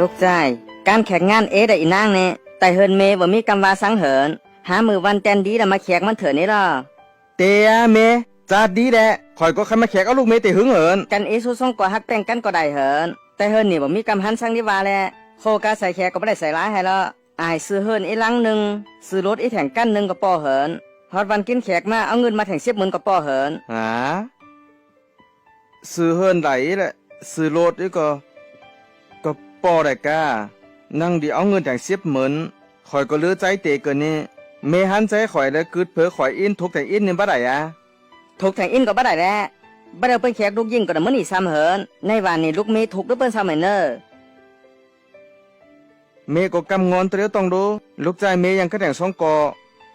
ลูกใจการแข่งงานได้อีนางเนี่ยแต่เฮินเมบ่มีกำว่าสังเหินหามือวันแตนดีแล้วมาแขกมันเถิดนี่ล่ะเตียเมจัดดีแหละข่อยก็ใครมาแขกเอาลูกเมแต่หึงเหินกันสู้ส่งกว่าฮักแต่งกันก็ได้เหินแต่เฮินนี่บ่มีกำหันสังนิวาแลโคกาใส่แขกก็บ่ได้ใส่ร้ายให้ละอายซื้อเฮินลังหนึ่งซื้อรถแถงกันหนึ่งก็ปอเหินฮอดวันกินแขกมาเอาเงินมาแถง10,000ก็ปอเหินหาซื้อเฮินไหลแหละซื้อรถนี่ก็ปอได้กานั่งดีเอาเงินแต่ง10,000ข่อยก็เลือใจเตะเกินนี่เมหันใจข่อยแล้วกึดเผอข่อยอินทุกแต่อินนี่บ่ได้อะถูกแทงอินก็บ่ได้แล้บ่ได้เป็นแขกลูกยิ่งก็ได้มื้อนี้ซ้ำเหินในวันนี้ลูกเมถูกหรือเปิ้นซ้ำเนอเมก็กำงอนเตรียวต้องดูลูกใจเมยังกระแต่งสองกอ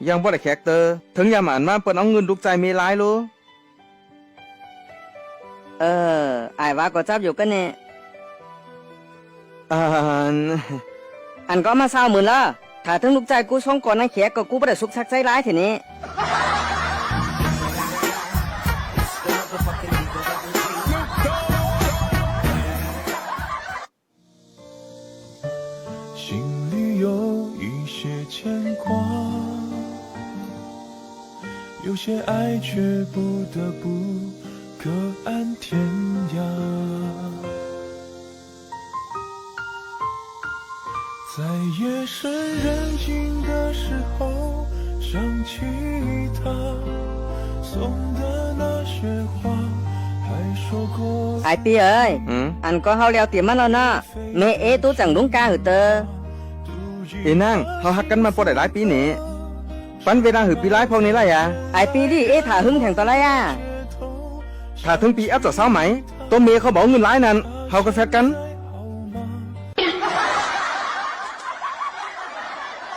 ยังบ่ได้แขกเตอถึงยามอ่านมาเปิ้นเอาเงินลูกใจเมหลายรู้อายว่าก็จับอยู่กันนี่อันก็มา20,000ละถ้าถึงลูกใจกูส่งก่อนนั้นแขกก็กูบ่ได้สุขสักใจร้ายทีนี้心里有一些牵挂，有些爱却不得不各安天涯。在夜深人静的时候，想起他送的那些话，还说过。ไอปีเอ้ยอันก็เฮาแล้วเตรียมมาแล้วนะแม่ตู้จังลุงกาหือเตออีนางเฮาฮักกันมาพอได้หลายปีนี่ปันเวลาหือปีหลายพวกนี้ล่ะยะไอปีนี่ถ้าหึงแข่งต่อไรถ้าถึงปีอัพจะเศร้าไหมตัวเมเขาบอกเงินหลายนั้นเฮาก็แฟกกัน